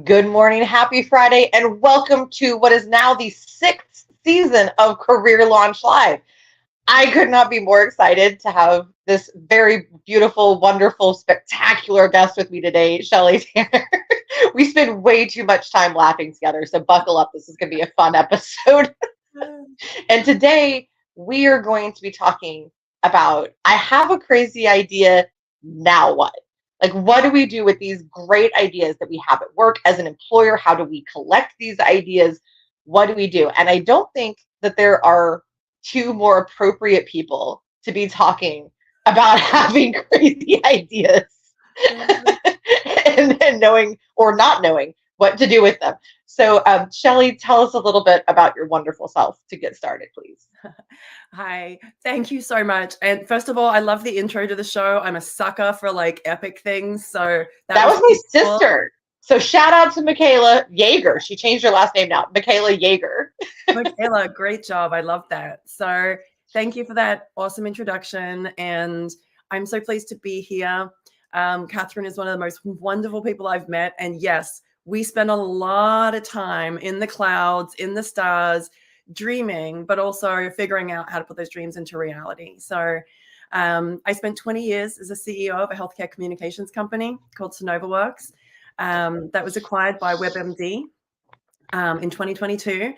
Good morning, happy Friday, and welcome to what is now the sixth season of Career Launch Live. I could not be more excited to have this very beautiful, wonderful, spectacular guest with me today, Shelley Tanner. We spend way too much time laughing together, so buckle up. This is going to be a fun episode. And today we are going to be talking about, I have a crazy idea, now what? Like, what do we do with these great ideas that we have at work as an employer? How do we collect these ideas? What do we do? And I don't think that there are two more appropriate people to be talking about having crazy ideas and knowing or not knowing what to do with them. So, Shelley, tell us a little bit about your wonderful self to get started, please. Hi, thank you so much. And first of all, I love the intro to the show. I'm a sucker for like epic things. So that was my sister. So shout out to Michaela Yeager. She changed her last name now. Michaela Yeager. Michaela, great job. I love that. So thank you for that awesome introduction. And I'm so pleased to be here. Catherine is one of the most wonderful people I've met. And yes, we spend a lot of time in the clouds, in the stars, dreaming, but also figuring out how to put those dreams into reality. So I spent 20 years as a CEO of a healthcare communications company called SonovaWorks that was acquired by WebMD in 2022.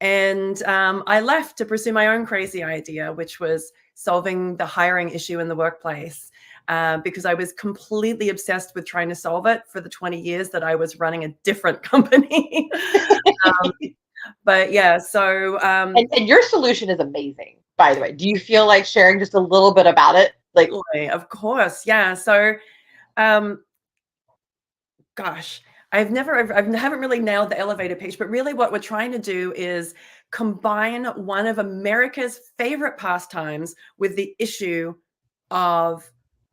And I left to pursue my own crazy idea, which was solving the hiring issue in the workplace. Because I was completely obsessed with trying to solve it for the 20 years that I was running a different company. But yeah, so. And your solution is amazing, by the way. Do you feel like sharing just a little bit about it? Like, of course, yeah. So, gosh, I haven't really nailed the elevator pitch, but really what we're trying to do is combine one of America's favorite pastimes with the issue of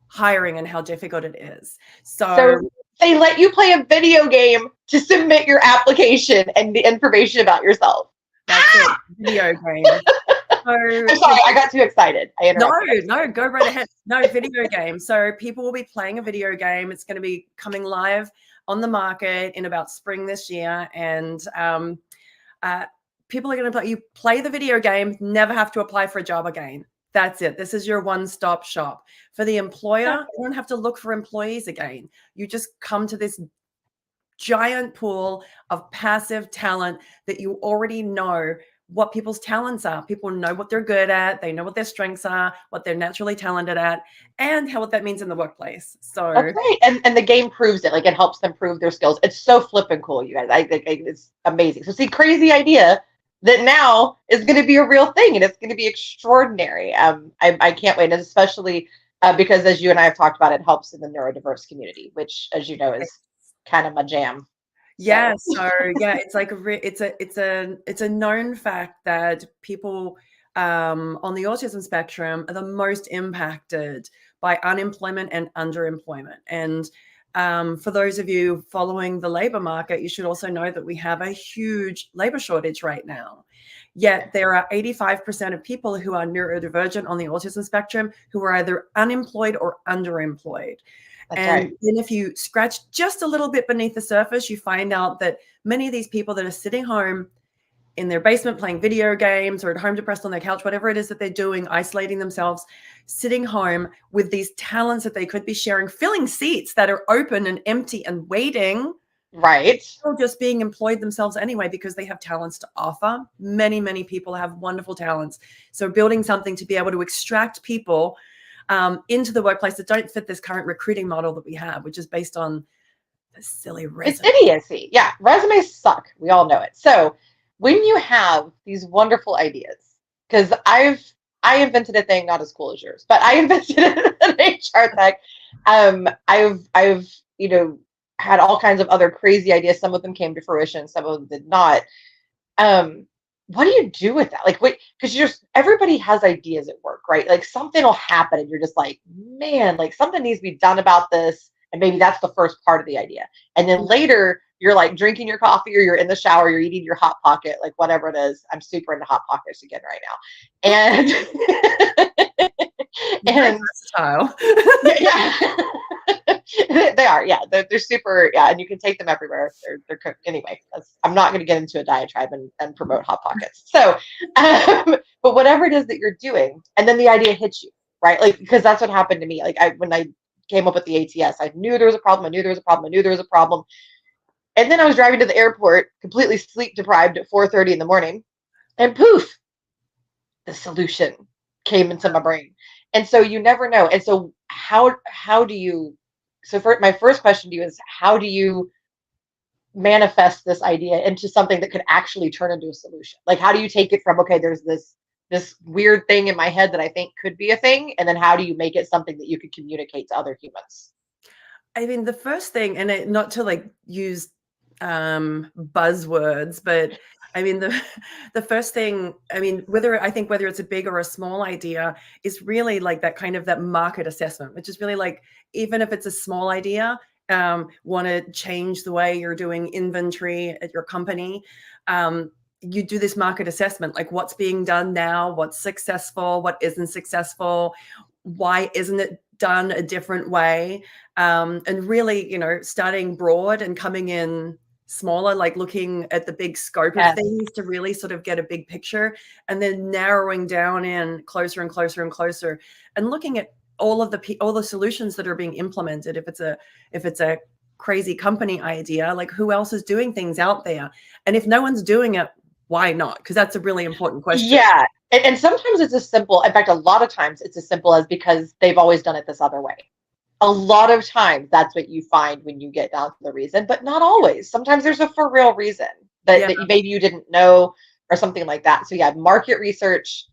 hiring and how difficult it is. So they let you play a video game to submit your application and the information about yourself. That's it, video game. I'm sorry, I got too excited. No, go right ahead. No, video game. So people will be playing a video game. It's going to be coming live on the market in about spring this year. And people are going to play the video game, never have to apply for a job again. That's it. This is your one-stop shop. For the employer, you don't have to look for employees again. You just come to this giant pool of passive talent that you already know what people's talents are. People know what they're good at. They know what their strengths are, what they're naturally talented at, and what that means in the workplace. So that's great. And the game proves it. Like, it helps them prove their skills. It's so flippin' cool, you guys. I think it's amazing. So see, crazy idea that now is going to be a real thing, and it's going to be extraordinary. I can't wait, and especially because, as you and I have talked about, it helps in the neurodiverse community, which, as you know, is kind of my jam. Yeah. So yeah, it's like it's a known fact that people on the autism spectrum are the most impacted by unemployment and underemployment. And for those of you following the labor market, you should also know that we have a huge labor shortage right now. Yet there are 85% of people who are neurodivergent on the autism spectrum who are either unemployed or underemployed. That's and right. then if you scratch just a little bit beneath the surface, you find out that many of these people that are sitting home in their basement playing video games or at home depressed on their couch, whatever it is that they're doing, isolating themselves, sitting home with these talents that they could be sharing, filling seats that are open and empty and waiting. Right. Or just being employed themselves anyway because they have talents to offer. Many, many people have wonderful talents. So building something to be able to extract people into the workplace that don't fit this current recruiting model that we have, which is based on a silly resume. It's idiocy. Yeah, resumes suck. We all know it. So when you have these wonderful ideas, because I invented a thing not as cool as yours, but I invented an HR tech. I've had all kinds of other crazy ideas. Some of them came to fruition, some of them did not. What do you do with that? Like, wait, because everybody has ideas at work, right? Like, something will happen and you're just like, man, like, something needs to be done about this. And maybe that's the first part of the idea. And then later you're like drinking your coffee or you're in the shower, you're eating your Hot Pocket, like whatever it is. I'm super into Hot Pockets again right now. And versatile. Yeah. they are. Yeah, they're super. Yeah, and you can take them everywhere. They're cooked anyway. I'm not going to get into a diatribe and promote hot pockets. So, but whatever it is that you're doing, and then the idea hits you, right? Like, because that's what happened to me. Like when I came up with the ATS, I knew there was a problem. I knew there was a problem. I knew there was a problem. And then I was driving to the airport, completely sleep deprived at 4:30 in the morning, and poof, the solution came into my brain. And so you never know. And so how do you, so for my first question to you is, how do you manifest this idea into something that could actually turn into a solution? Like, how do you take it from, okay, there's this weird thing in my head that I think could be a thing, and then how do you make it something that you could communicate to other humans? I mean, the first thing, and not to like use buzzwords, but I mean the first thing, I mean, whether it's a big or a small idea, is really like that kind of that market assessment, which is really like, even if it's a small idea, want to change the way you're doing inventory at your company, you do this market assessment, like what's being done now, what's successful, what isn't successful, why isn't it done a different way, and really, starting broad and coming in smaller, like looking at the big scope of things to really sort of get a big picture, and then narrowing down in closer and closer and closer, and looking at all the solutions that are being implemented. If it's a crazy company idea, like who else is doing things out there? And if no one's doing it, why not? Because that's a really important question. Yeah. And sometimes it's as simple, in fact, a lot of times it's as simple as because they've always done it this other way. A lot of times that's what you find when you get down to the reason, but not always. Sometimes there's a for real reason that maybe you didn't know or something like that. So yeah, market research,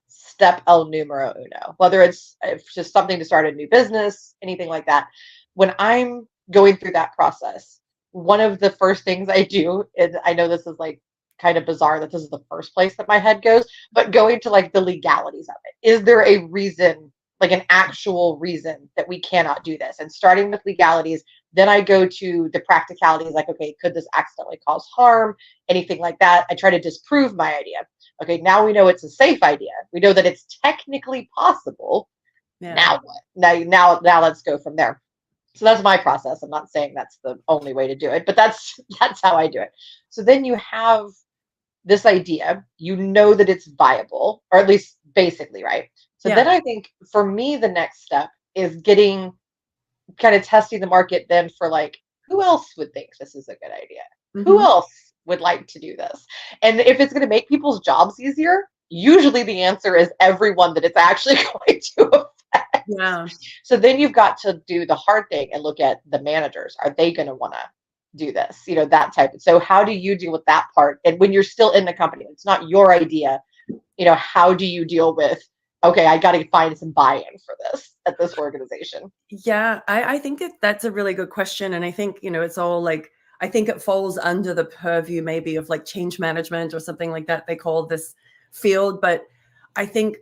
step el numero uno, whether it's just something to start a new business, anything like that. When I'm going through that process, one of the first things I do, and I know this is like kind of bizarre that this is the first place that my head goes, but going to like the legalities of it. Is there a reason, like an actual reason that we cannot do this? And starting with legalities, then I go to the practicalities, like, okay, could this accidentally cause harm? Anything like that. I try to disprove my idea. Okay, now we know it's a safe idea. We know that it's technically possible. Yeah. Now what? Now let's go from there. So that's my process. I'm not saying that's the only way to do it, but that's how I do it. So then you have this idea, you know that it's viable, or at least basically, right? So then I think for me, the next step is kind of testing the market then for like, who else would think this is a good idea? Mm-hmm. Who else would like to do this? And if it's going to make people's jobs easier, usually the answer is everyone that it's actually going to affect. Yeah. So then you've got to do the hard thing and look at the managers. Are they going to want to do this? That type. So how do you deal with that part? And when you're still in the company, it's not your idea. How do you deal with, okay, I got to find some buy-in for this at this organization? Yeah, I think that's a really good question. And I think, it's all like, I think it falls under the purview maybe of like change management or something like that they call this field. But I think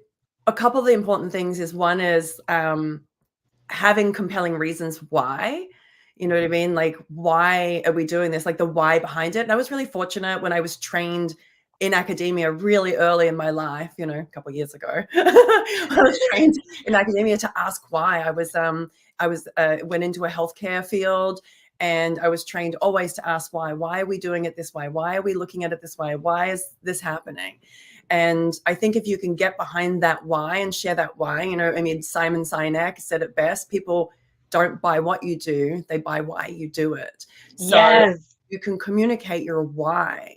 a couple of the important things is, one is having compelling reasons why. You know what I mean? Like, why are we doing this? Like the why behind it. And I was really fortunate when I was trained in academia really early in my life, a couple of years ago. I was trained in academia to ask why. I went into a healthcare field, and I was trained always to ask why. Why are we doing it this way? Why are we looking at it this way? Why is this happening? And I think if you can get behind that why and share that why, Simon Sinek said it best: people don't buy what you do, they buy why you do it. So you can communicate your why.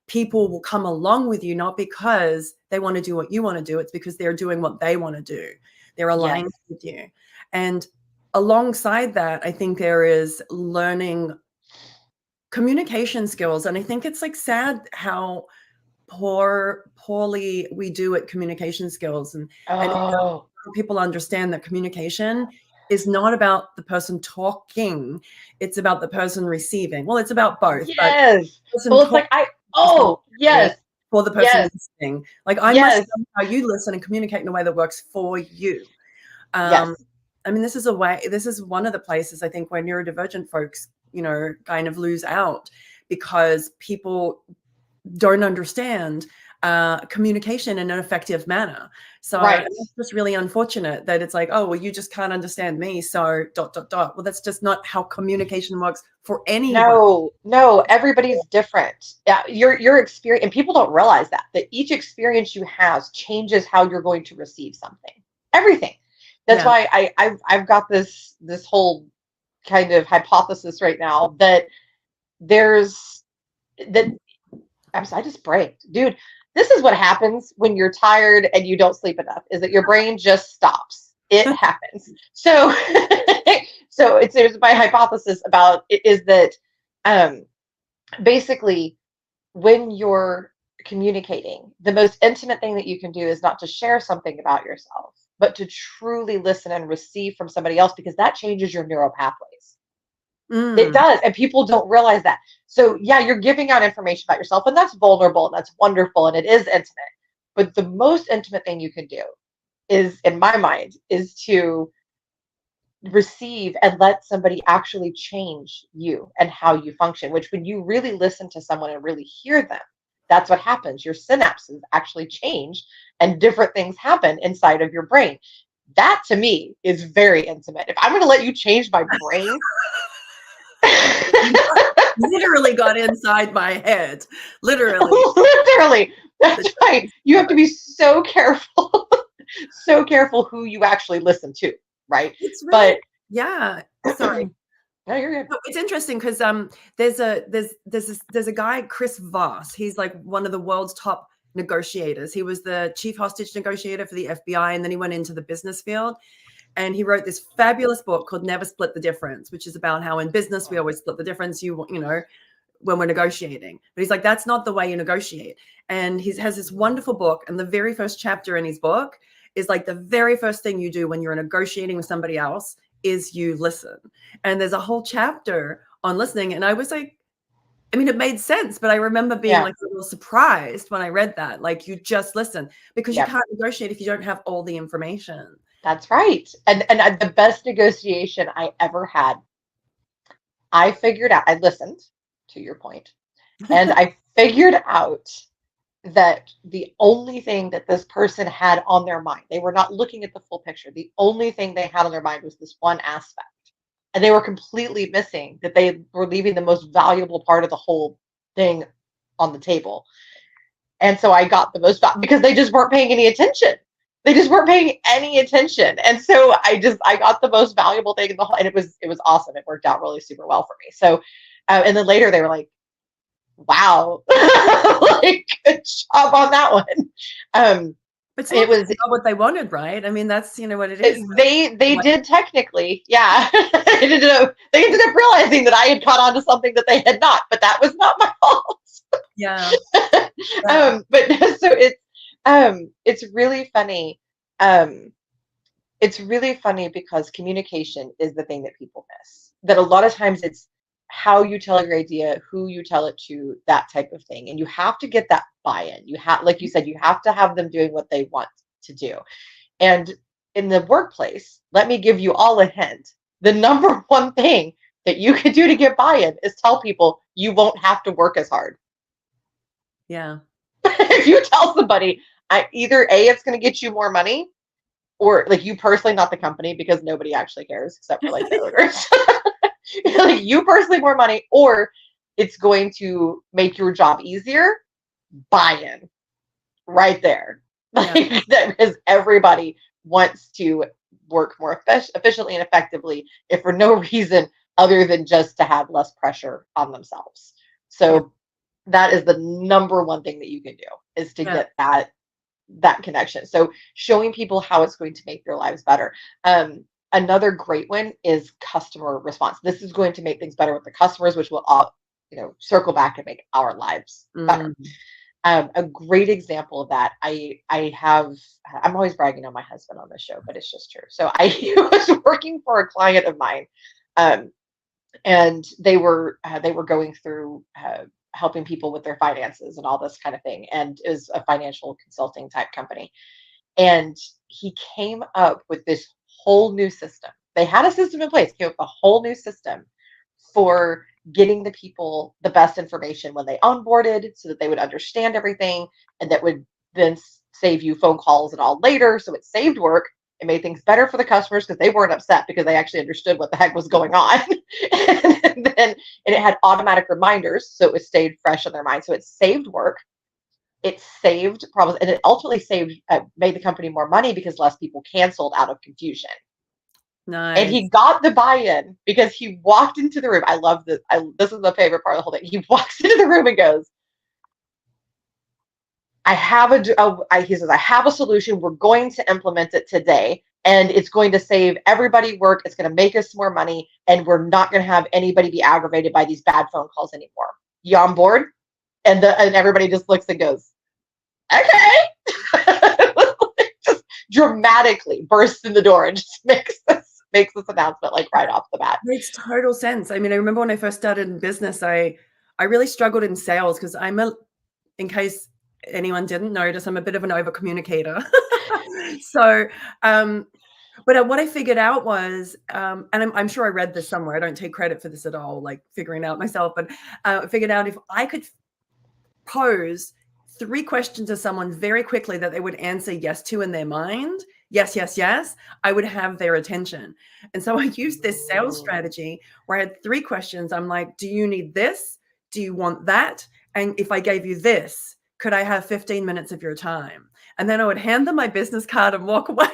People will come along with you, not because they want to do what you want to do. It's because they're doing what they want to do. They're aligned with you. And alongside that, I think there is learning communication skills. And I think it's like sad how poorly we do at communication skills. And people understand that communication is not about the person talking. It's about the person receiving. Well, it's about both. Yes. Well, it's like for the person listening. Like I must know how you listen and communicate in a way that works for you. I mean, this is one of the places I think where neurodivergent folks, kind of lose out, because people don't understand communication in an effective manner. So Right. it's just really unfortunate that it's like, oh, well, you just can't understand me. So ... Well, that's just not how communication works for anyone. No, everybody's different. Yeah, your experience, and people don't realize that each experience you have changes how you're going to receive something. Everything. That's Yeah. why I've got this whole kind of hypothesis right now that there's that I just braked. Dude, this is what happens when you're tired and you don't sleep enough, is that your brain just stops. It happens. So so it's my hypothesis about it is that um basically when you're communicating, the most intimate thing that you can do is not to share something about yourself, but to truly listen and receive from somebody else, because that changes your neural pathways. It Mm. does, and people don't realize that. So yeah, you're giving out information about yourself, and that's vulnerable, and that's wonderful, and it is intimate. But the most intimate thing you can do is, in my mind, is to receive and let somebody actually change you and how you function, which when you really listen to someone and really hear them, that's what happens. Your synapses actually change and different things happen inside of your brain. That to me is very intimate. If I'm going to let you change my brain, Literally got inside my head. Literally. literally, that's right. You have to be so careful, so careful who you actually listen to, right? It's really, But yeah. Sorry. no, you're good. No, it's interesting because there's a guy, Chris Voss. He's like one of the world's top negotiators. He was the chief hostage negotiator for the FBI, and then he went into the business field. And he wrote this fabulous book called Never Split the Difference, which is about how in business we always split the difference. You know, when we're negotiating. But he's like, that's not the way you negotiate. And he has this wonderful book. And the very first chapter in his book is like the very first thing you do when you're negotiating with somebody else is you listen. And there's a whole chapter on listening. And I was like, I mean, it made sense, but I remember being Yeah. like a little surprised when I read that. Like, you just listen, because you Yep. can't negotiate if you don't have all the information. That's right. And the best negotiation I ever had, I figured out, I listened to your point, and I figured out that the only thing that this person had on their mind, they were not looking at the full picture. The only thing they had on their mind was this one aspect. And they were completely missing that they were leaving the most valuable part of the whole thing on the table. And so I got the most because they just weren't paying any attention. They just weren't paying any attention. And so I got the most valuable thing in the whole, and it was awesome. It worked out really super well for me. So and then later they were like, wow, like good job on that one. But It was not what they wanted, right? I mean, that's, you know, what it is. they did technically, yeah. They ended up realizing that I had caught on to something that they had not, but that was not my fault. Yeah. Yeah. But so it's really funny. It's really funny because communication is the thing that people miss. That a lot of times it's how you tell your idea, who you tell it to, that type of thing. And you have to get that buy-in. You have, like you said, you have to have them doing what they want to do. And in the workplace, let me give you all a hint. The number one thing that you can do to get buy-in is tell people you won't have to work as hard. Yeah. If you tell somebody, either A, it's going to get you more money, or like you personally, not the company, because nobody actually cares except for like the owners. Like you personally more money, or it's going to make your job easier. Buy-in right there. Like Yeah. that, because everybody wants to work more efficiently and effectively, if for no reason other than just to have less pressure on themselves. Yeah. So that is the number one thing that you can do, is to Yeah. get that connection. So showing people how it's going to make their lives better. Another great one is customer response. This is going to make things better with the customers, which will all, circle back and make our lives better. Mm. A great example of that, I'm always bragging on my husband on this show, but it's just true. So I was working for a client of mine, and they were going through helping people with their finances and all this kind of thing, and it was a financial consulting type company. And he came up with this whole new system. They had a system in place, came up with a whole new system for getting the people the best information when they onboarded so that they would understand everything, and that would then save you phone calls and all later. So it saved work. It made things better for the customers because they weren't upset because they actually understood what the heck was going on. And it had automatic reminders, so it stayed fresh in their mind. So it saved work. It saved problems, and it ultimately made the company more money because less people canceled out of confusion. And Nice. he got the buy-in because he walked into the room. I love this. This is the favorite part of the whole thing. He walks into the room and goes, he says, I have a solution. We're going to implement it today, and it's going to save everybody work. It's going to make us more money, and we're not going to have anybody be aggravated by these bad phone calls anymore. You on board? And everybody just looks and goes, okay. Just dramatically bursts in the door and just makes this announcement like right off the bat. Makes total sense. I mean, I remember when I first started in business, I really struggled in sales because in case anyone didn't notice, I'm a bit of an over communicator. So, but what I figured out was, and I'm sure I read this somewhere, I don't take credit for this at all, like figuring out myself, but I figured out if I could pose 3 questions to someone very quickly that they would answer yes to in their mind, yes, yes, yes, I would have their attention. And so I used this sales strategy where I had 3 questions. I'm like, do you need this? Do you want that? And if I gave you this, could I have 15 minutes of your time? And then I would hand them my business card and walk away.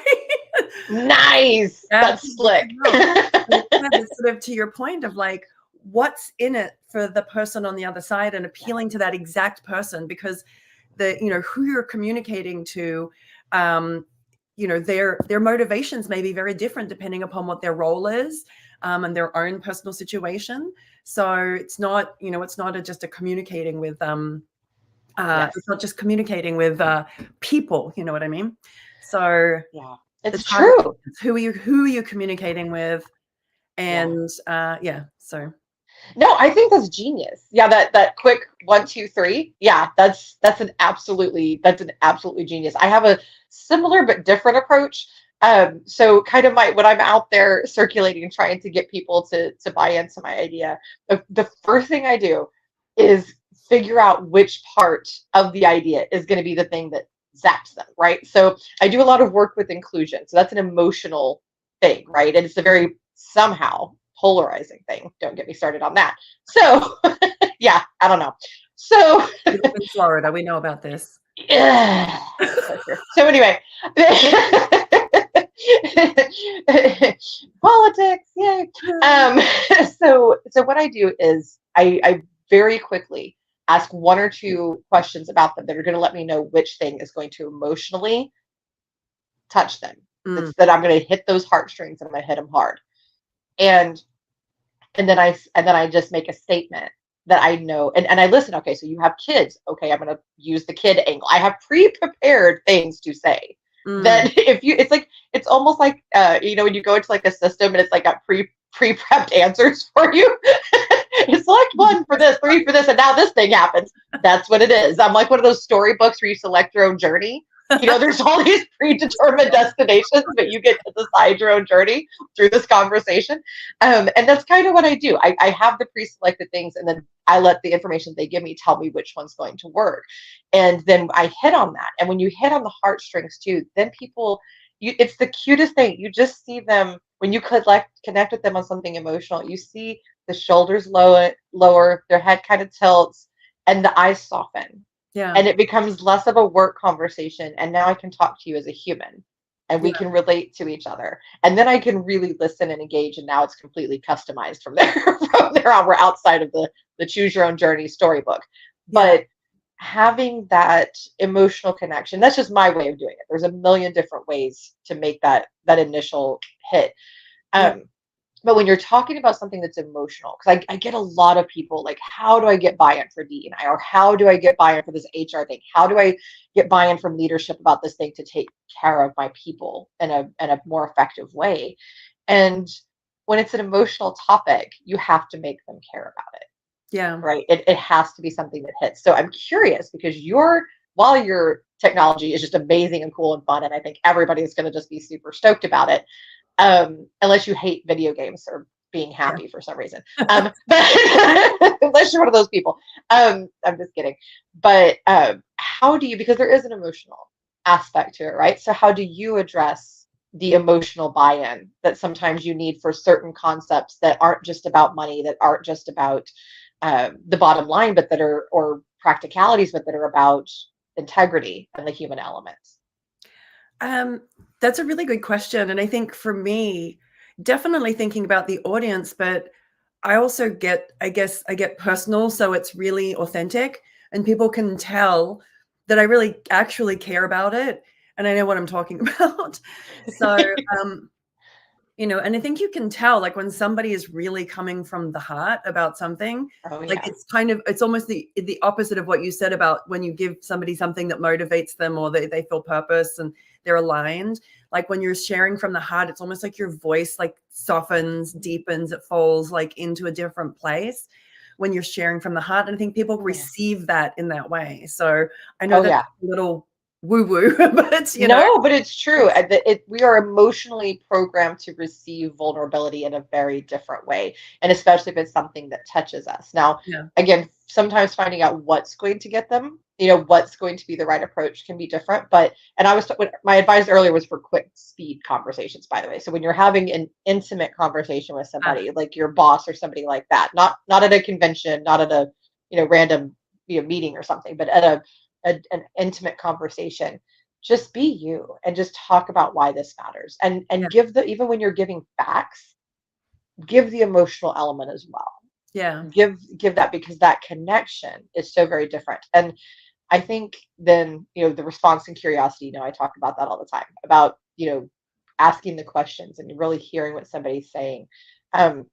Nice. That's slick. Sort of to your point of like, what's in it for the person on the other side, and appealing to that exact person, because who you're communicating to, their motivations may be very different depending upon what their role is, and their own personal situation. So it's not, just a communicating with, Yes. it's not just communicating with people, you know what I mean? So yeah, it's true. Who are you communicating with? And so. No, I think that's genius. Yeah, that quick 1, 2, 3. Yeah, that's an absolutely genius. I have a similar but different approach. So kind of when I'm out there circulating and trying to get people to buy into my idea, the first thing I do is figure out which part of the idea is going to be the thing that zaps them, right? So I do a lot of work with inclusion. So that's an emotional thing, right? And it's a very somehow polarizing thing. Don't get me started on that. So yeah, I don't know. So in Florida, we know about this. Yeah. So anyway, politics, yay. So what I do is I very quickly ask 1 or 2 questions about them that are going to let me know which thing is going to emotionally touch them. That I'm going to hit those heartstrings and I'm going to hit them hard. And then I just make a statement that I know, and I listen. Okay, so you have kids. Okay, I'm going to use the kid angle. I have pre-prepared things to say. That it's almost like when you go into like a system and it's like got pre-prepped answers for you. You select 1 for this, 3 for this, and now this thing happens. That's what it is. I'm like one of those storybooks where you select your own journey. There's all these predetermined destinations, but you get to decide your own journey through this conversation. And that's kind of what I do. I have the pre-selected things, and then I let the information they give me tell me which one's going to work. And then I hit on that. And when you hit on the heartstrings too, then people, it's the cutest thing. You just see them, when you connect with them on something emotional, you see the shoulders lower, their head kind of tilts, and the eyes soften. Yeah. And it becomes less of a work conversation. And now I can talk to you as a human, and we can relate to each other. And then I can really listen and engage. And now it's completely customized from there. From there on, we're outside of the choose your own journey storybook. But having that emotional connection, that's just my way of doing it. There's a million different ways to make that initial hit. But when you're talking about something that's emotional, because I get a lot of people like, how do I get buy-in for DEI, or how do I get buy-in for this HR thing? How do I get buy-in from leadership about this thing to take care of my people in a more effective way? And when it's an emotional topic, you have to make them care about it. Yeah. Right. It has to be something that hits. So I'm curious, because while your technology is just amazing and cool and fun, and I think everybody is going to just be super stoked about it. Unless you hate video games or being happy for some reason. But unless you're one of those people. I'm just kidding. But how do you, because there is an emotional aspect to it, right? So how do you address the emotional buy-in that sometimes you need for certain concepts that aren't just about money, that aren't just about the bottom line, but that are, or practicalities, but that are about integrity and the human elements? That's a really good question. And I think for me, definitely thinking about the audience, but I also get, I guess I get personal. So it's really authentic and people can tell that I really actually care about it. And I know what I'm talking about. So, and I think you can tell like when somebody is really coming from the heart about something, Oh like yeah. it's almost the opposite of what you said about when you give somebody something that motivates them or they feel purpose and they're aligned. Like when you're sharing from the heart, it's almost like your voice like softens, deepens, it falls like into a different place when you're sharing from the heart. And I think people Yeah. receive that in that way. So I know Oh that's yeah. a little woo-woo, but No, but it's true. it's, We are emotionally programmed to receive vulnerability in a very different way, and especially if it's something that touches us. Now, yeah. again, sometimes finding out what's going to get them, what's going to be the right approach can be different. But, and my advice earlier was for quick speed conversations, by the way. So when you're having an intimate conversation with somebody, like your boss or somebody like that, not at a convention, not at a, random, meeting or something, but at an intimate conversation, just be you and just talk about why this matters, and Yeah. give even when you're giving facts, give the emotional element as well. Yeah. Give that, because that connection is so very different. And I think then, the response and curiosity, I talk about that all the time, about, asking the questions and really hearing what somebody's saying. um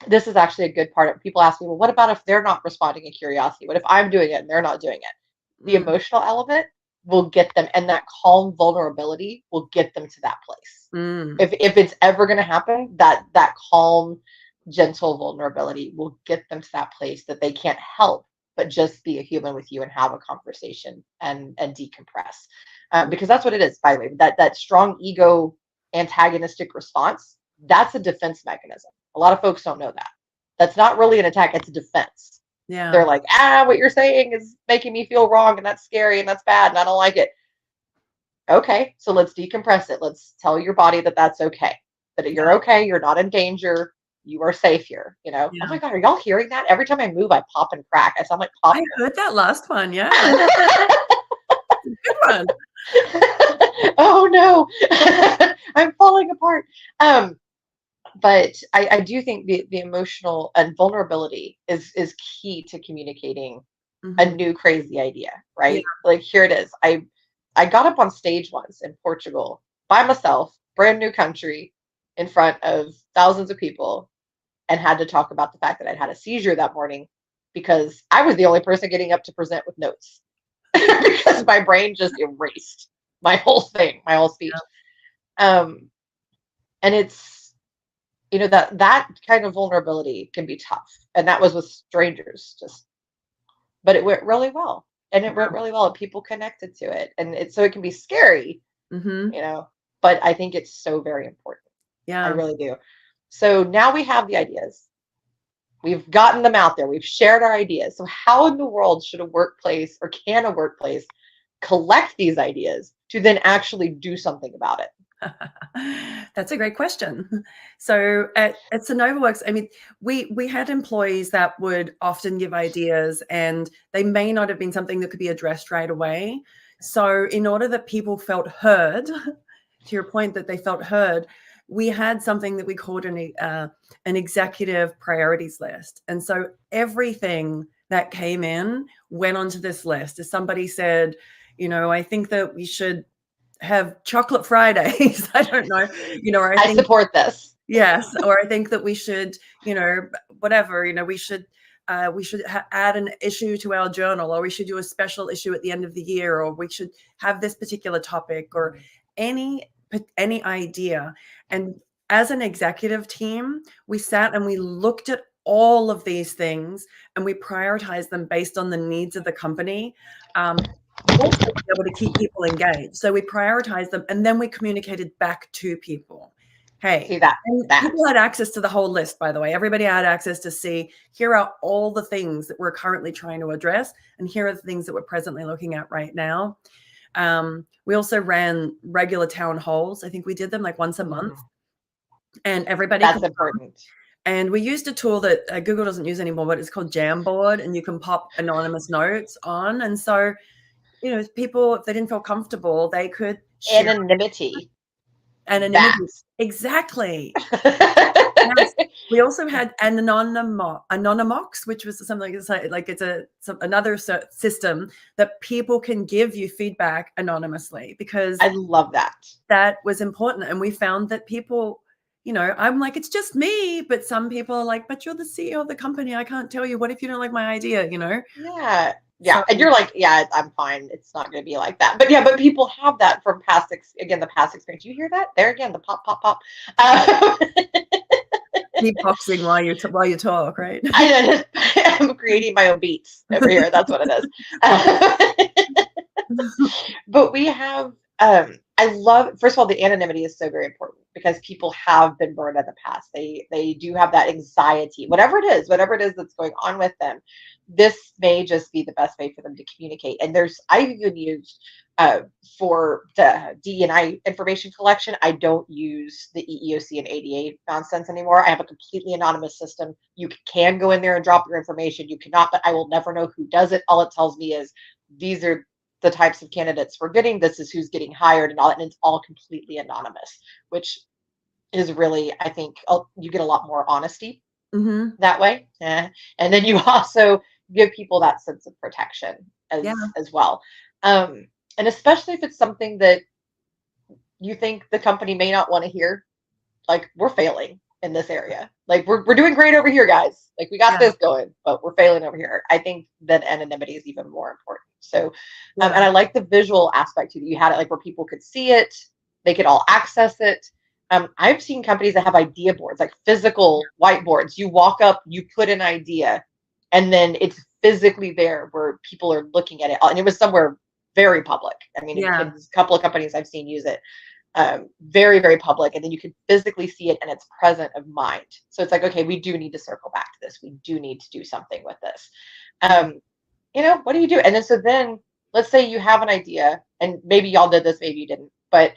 this is actually a good part of, people ask me, well, what about if they're not responding in curiosity? What if I'm doing it and they're not doing it? The Mm, emotional element will get them, and that calm vulnerability will get them to that place. mm. If it's ever going to happen, that calm, gentle vulnerability will get them to that place that they can't help but just be a human with you and have a conversation and decompress. Because that's what it is, by the way. That strong ego antagonistic response, that's a defense mechanism. A lot of folks don't know that. That's not really an attack, it's a defense. Yeah. They're like, what you're saying is making me feel wrong, and that's scary, and that's bad, and I don't like it. Okay, so let's decompress it. Let's tell your body that that's okay, that you're okay, you're not in danger, you are safe here. Oh Yeah. my God, are y'all hearing that? Every time I move, I pop and crack. I sound like I popcorn. heard that last one. Yeah. Good one. Oh no, I'm falling apart. But I do think the emotional and vulnerability is key to communicating a Mhm. new crazy idea, Yeah. right? Like here it is. I got up on stage once in Portugal by myself, brand new country, in front of thousands of people, and had to talk about the fact that I'd had a seizure that morning, because I was the only person getting up to present with notes because my brain just erased my whole thing, my whole speech. Um, and it's, that kind of vulnerability can be tough, and that was with strangers, just, but it went really well, and it went really well, and people connected to it, and so it can be scary, Mhm. you know, but I think it's so very important. I Yeah. really do. So now we have the ideas. We've gotten them out there. We've shared our ideas. So how in the world should a workplace, or can a workplace, collect these ideas to then actually do something about it? That's a great question. So at Sonova Works, I mean, we had employees that would often give ideas and they may not have been something that could be addressed right away. So in order that people felt heard, to your point that they felt heard, we had something that we called an executive priorities list. And so everything that came in went onto this list. If somebody said, I think that we should have chocolate Fridays. I don't know, or I I think, support this. yes, or I think that we should, whatever, we should add an issue to our journal, or we should do a special issue at the end of the year, or we should have this particular topic, or any idea. And as an executive team, we sat and we looked at all of these things and we prioritized them based on the needs of the company. Also to be able to keep people engaged. So we prioritized them and then we communicated back to people. Hey, See that. and people had access to the whole list, by the way. Everybody had access to see, here are all the things that we're currently trying to address, and here are the things that we're presently looking at right now. We also ran regular town halls. I think we did them like once a month. And everybody That's important. And we used a tool that Google doesn't use anymore, but it's called Jamboard, and you can pop anonymous notes on. And so, you know, people, if they didn't feel comfortable, they could share. Anonymity. Exactly. Yes. We also had Anonymox, which was something like it's another system that people can give you feedback anonymously, because I love that. That was important. And we found that people, you know, I'm like, it's just me, but some people are like, but you're the CEO of the company. I can't tell you. What if you don't like my idea, you know? Yeah. Yeah. And you're like, yeah, I'm fine. It's not going to be like that. But yeah, but people have that from past, again, the past experience. You hear that? There again, the pop, pop, pop. Keep boxing while you talk, right? I'm creating my own beats over here. That's what it is. But we have, I love, first of all, the anonymity is so very important because people have been burned in the past. They do have that anxiety, whatever it is that's going on with them. This may just be the best way for them to communicate. And I've even used for the D&I information collection, I don't use the EEOC and ADA nonsense anymore. I have a completely anonymous system. You can go in there and drop your information. You cannot, but I will never know who does it. All it tells me is these are the types of candidates we're getting. This is who's getting hired and all that. And it's all completely anonymous, which is really, I think, you get a lot more honesty that way. And then you also give people that sense of protection as well. And especially if it's something that you think the company may not want to hear, like we're failing in this area. Like we're doing great over here, guys. Like we got this going, but we're failing over here. I think that anonymity is even more important. So, and I like the visual aspect too. You had it like where people could see it, they could all access it. I've seen companies that have idea boards, like physical whiteboards. You walk up, you put an idea, and then it's physically there where people are looking at it. And it was somewhere very public. I mean, a couple of companies I've seen use it. Very, very public. And then you can physically see it and it's present of mind. So it's like, okay, we do need to circle back to this. We do need to do something with this. You know, what do you do? And then let's say you have an idea, and maybe y'all did this, maybe you didn't, but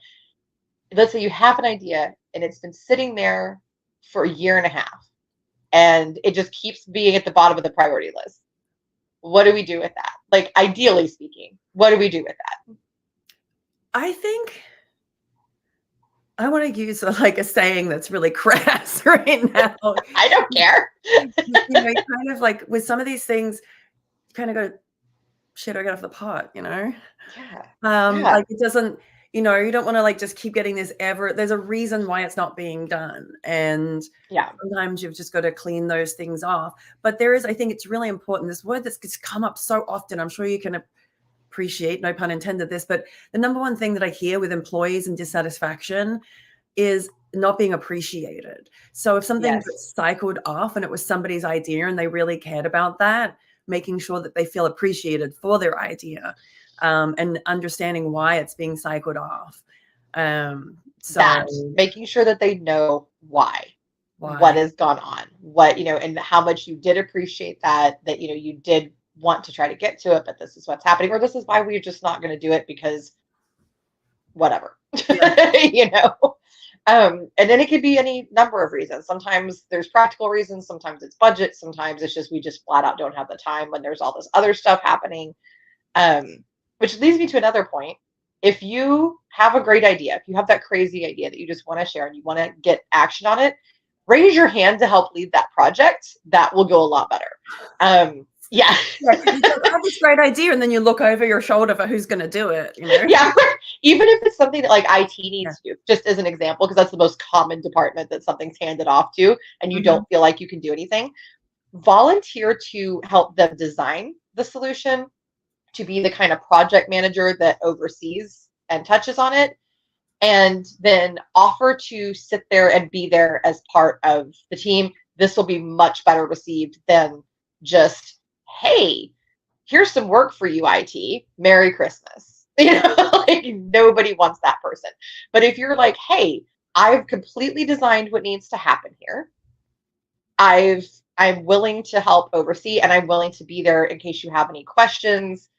let's say you have an idea and it's been sitting there for a year and a half and it just keeps being at the bottom of the priority list. What do we do with that? Like, ideally speaking, what do we do with that? I think I want to use like a saying that's really crass right now. I don't care. You know, kind of like with some of these things, you kind of go, shit, I got off the pot, you know? Like it doesn't, you know, you don't want to like just keep getting this there's a reason why it's not being done. And sometimes you've just got to clean those things off. But I think it's really important. This word that's come up so often, I'm sure you can appreciate, no pun intended, this, but the number one thing that I hear with employees and dissatisfaction is not being appreciated. So if something gets cycled off and it was somebody's idea and they really cared about that, making sure that they feel appreciated for their idea, and understanding why it's being cycled off. So making sure that they know why, what has gone on, what, you know, and how much you did appreciate that, you know, you did want to try to get to it, but this is what's happening, or this is why we're just not going to do it because whatever, you know. And then it could be any number of reasons. Sometimes there's practical reasons, sometimes it's budget, sometimes it's just we just flat out don't have the time when there's all this other stuff happening. Which leads me to another point. If you have a great idea, if you have that crazy idea that you just want to share and you want to get action on it, raise your hand to help lead that project. That will go a lot better. You have this great idea, and then you look over your shoulder for who's going to do it. You know? Even if it's something that like IT needs to do, just as an example, because that's the most common department that something's handed off to, and you don't feel like you can do anything. Volunteer to help them design the solution, to be the kind of project manager that oversees and touches on it, and then offer to sit there and be there as part of the team. This will be much better received than just, hey, here's some work for you, IT. Merry Christmas. You know, like nobody wants that person. But if you're like, hey, I've completely designed what needs to happen here. I'm willing to help oversee, and I'm willing to be there in case you have any questions,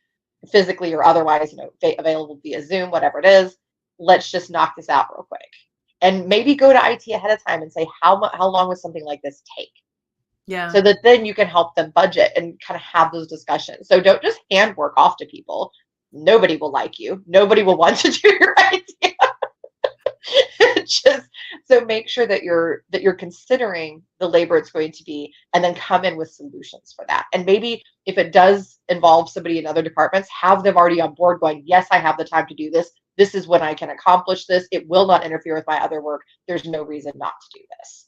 physically or otherwise, available via Zoom, whatever it is. Let's just knock this out real quick. And maybe go to IT ahead of time and say, how long would something like this take? Yeah. So that then you can help them budget and kind of have those discussions. So don't just hand work off to people. Nobody will like you. Nobody will want to do your idea. Just so make sure that you're considering the labor it's going to be, and then come in with solutions for that. And maybe if it does involve somebody in other departments, have them already on board going, yes, I have the time to do this. This is when I can accomplish this. It will not interfere with my other work. There's no reason not to do this.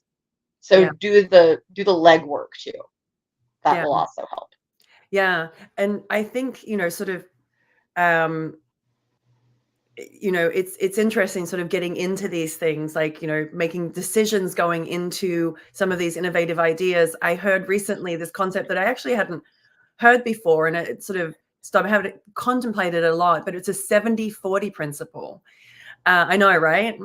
So Yeah. do the legwork too. That Yeah. will also help. Yeah. And I think, sort of, it's interesting sort of getting into these things, like, making decisions going into some of these innovative ideas. I heard recently this concept that I actually hadn't heard before, and it sort of stopped having contemplated a lot, but it's a 70-40 principle. I know, right?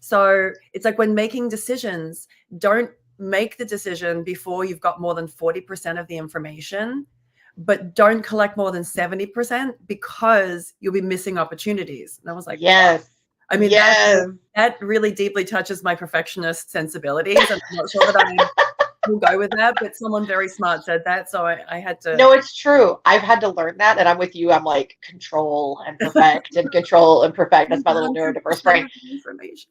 So it's like, when making decisions, don't make the decision before you've got more than 40% of the information, but don't collect more than 70% because you'll be missing opportunities. And I was like, yes. wow. I mean, yes. that really deeply touches my perfectionist sensibilities. And I'm not sure that I will go with that, but someone very smart said that. So I had to. No, it's true. I've had to learn that. And I'm with you. I'm like, control and perfect and control and perfect. That's my little neurodiverse brain. Information.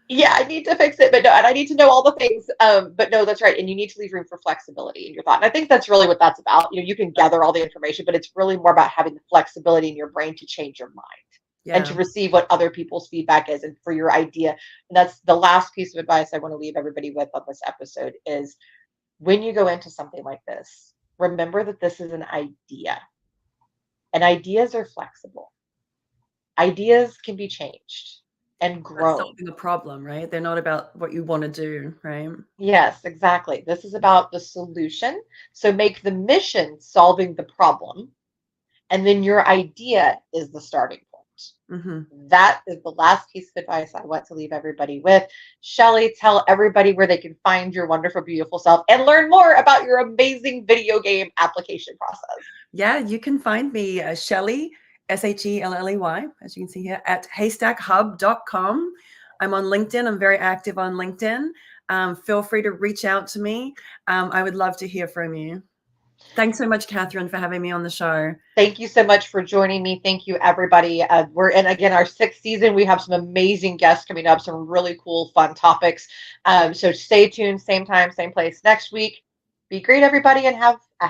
Yeah, I need to fix it, but no, and I need to know all the things. But no, that's right. And you need to leave room for flexibility in your thought. And I think that's really what that's about. You can gather all the information, but it's really more about having the flexibility in your brain to change your mind. Yeah. And to receive what other people's feedback is, and for your idea. And that's the last piece of advice I want to leave everybody with on this episode is, when you go into something like this, remember that this is an idea. And ideas are flexible. Ideas can be changed and grown. Solving a problem, right? They're not about what you want to do, right? Yes, exactly. This is about the solution. So make the mission solving the problem, and then your idea is the starting point. Mm-hmm. That is the last piece of advice I want to leave everybody with. Shelley, tell everybody where they can find your wonderful, beautiful self and learn more about your amazing video game application process. Yeah, you can find me, Shelley, Shelley, as you can see here, at haystackhub.com. I'm on LinkedIn. I'm very active on LinkedIn. Feel free to reach out to me. I would love to hear from you. Thanks so much, Catherine, for having me on the show. Thank you so much for joining me. Thank you, everybody. We're in, again, our 6th season. We have some amazing guests coming up, some really cool, fun topics. So stay tuned, same time, same place next week. Be great, everybody, and have a